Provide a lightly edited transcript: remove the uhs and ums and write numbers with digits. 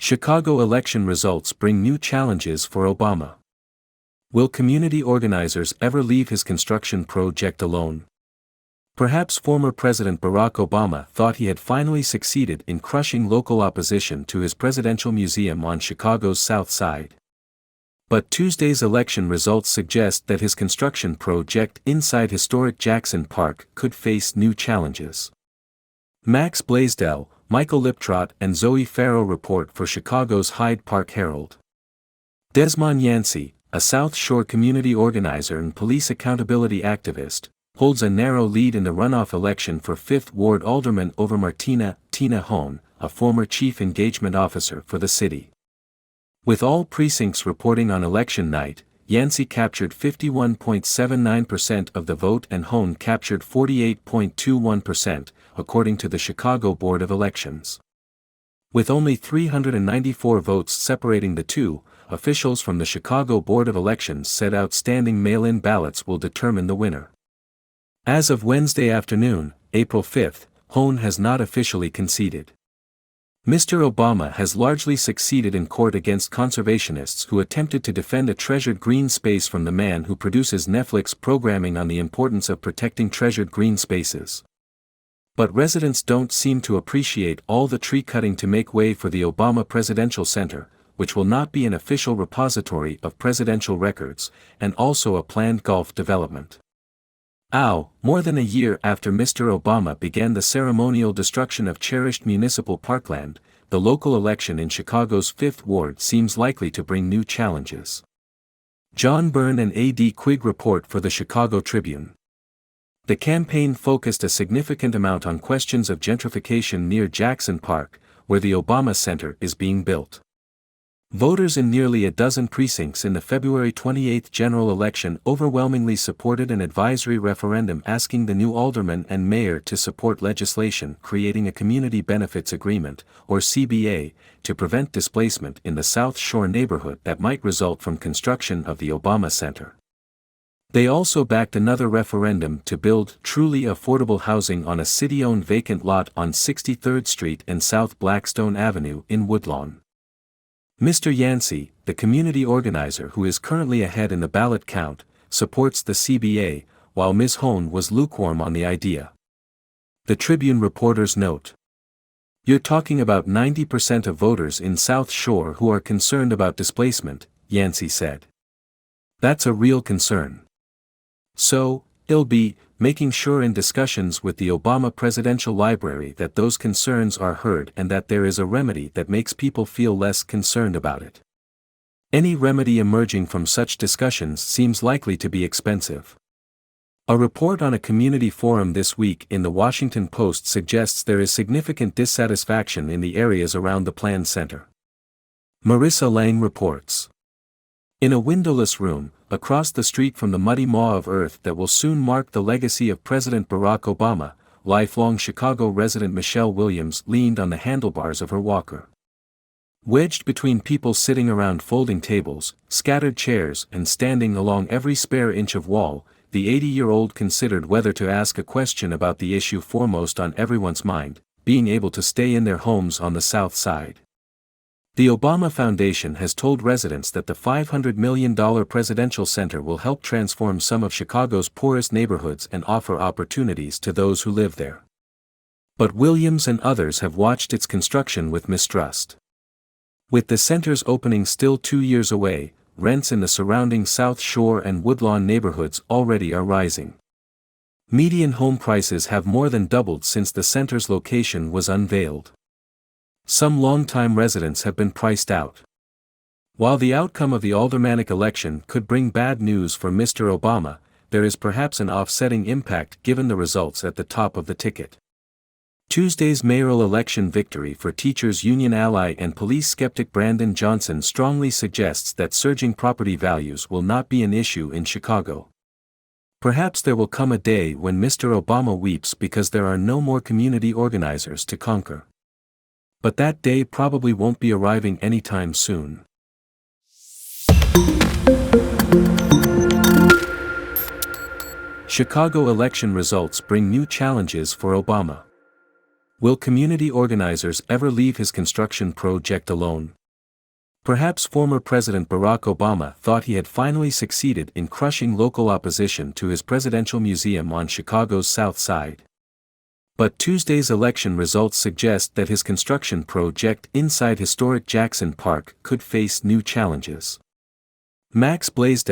Chicago election results bring new challenges for Obama. Will community organizers ever leave his construction project alone? Perhaps former President Barack Obama thought he had finally succeeded in crushing local opposition to his presidential museum on Chicago's South Side. But Tuesday's election results suggest that his construction project inside historic Jackson Park could face new challenges. Max Blaisdell, Michael Liptrot and Zoe Farrow report for Chicago's Hyde Park Herald. Desmond Yancey, a South Shore community organizer and police accountability activist, holds a narrow lead in the runoff election for 5th Ward Alderman over Martina "Tina" Hone, a former chief engagement officer for the city. With all precincts reporting on election night, Yancey captured 51.79% of the vote and Hone captured 48.21%, according to the Chicago Board of Elections. With only 394 votes separating the two, officials from the Chicago Board of Elections said outstanding mail-in ballots will determine the winner. As of Wednesday afternoon, April 5, Hone has not officially conceded. Mr. Obama has largely succeeded in court against conservationists who attempted to defend a treasured green space from the man who produces Netflix programming on the importance of protecting treasured green spaces. But residents don't seem to appreciate all the tree cutting to make way for the Obama Presidential Center, which will not be an official repository of presidential records, and also a planned golf development. More than a year after Mr. Obama began the ceremonial destruction of cherished municipal parkland, the local election in Chicago's 5th Ward seems likely to bring new challenges. John Byrne and A.D. Quigg report for the Chicago Tribune. The campaign focused a significant amount on questions of gentrification near Jackson Park, where the Obama Center is being built. Voters in nearly a dozen precincts in the February 28 general election overwhelmingly supported an advisory referendum asking the new alderman and mayor to support legislation creating a Community Benefits Agreement, or CBA, to prevent displacement in the South Shore neighborhood that might result from construction of the Obama Center. They also backed another referendum to build truly affordable housing on a city-owned vacant lot on 63rd Street and South Blackstone Avenue in Woodlawn. Mr. Yancey, the community organizer who is currently ahead in the ballot count, supports the CBA, while Ms. Hone was lukewarm on the idea. The Tribune reporters note. "You're talking about 90% of voters in South Shore who are concerned about displacement," Yancey said. "That's a real concern. So, he'll be making sure in discussions with the Obama Presidential Library that those concerns are heard and that there is a remedy that makes people feel less concerned about it. Any remedy emerging from such discussions seems likely to be expensive." A report on a community forum this week in the Washington Post suggests there is significant dissatisfaction in the areas around the planned center. Marissa Lang reports. In a windowless room, across the street from the muddy maw of earth that will soon mark the legacy of President Barack Obama, lifelong Chicago resident Michelle Williams leaned on the handlebars of her walker. Wedged between people sitting around folding tables, scattered chairs and standing along every spare inch of wall, the 80-year-old considered whether to ask a question about the issue foremost on everyone's mind, being able to stay in their homes on the South Side. The Obama Foundation has told residents that the $500 million presidential center will help transform some of Chicago's poorest neighborhoods and offer opportunities to those who live there. But Williams and others have watched its construction with mistrust. With the center's opening still 2 years away, rents in the surrounding South Shore and Woodlawn neighborhoods already are rising. Median home prices have more than doubled since the center's location was unveiled. Some longtime residents have been priced out. While the outcome of the aldermanic election could bring bad news for Mr. Obama, there is perhaps an offsetting impact given the results at the top of the ticket. Tuesday's mayoral election victory for teachers union ally and police skeptic Brandon Johnson strongly suggests that surging property values will not be an issue in Chicago. Perhaps there will come a day when Mr. Obama weeps because there are no more community organizers to conquer. But that day probably won't be arriving anytime soon. Chicago election results bring new challenges for Obama. Will community organizers ever leave his construction project alone? Perhaps former President Barack Obama thought he had finally succeeded in crushing local opposition to his presidential museum on Chicago's South Side. But Tuesday's election results suggest that his construction project inside historic Jackson Park could face new challenges. Max Blaisdell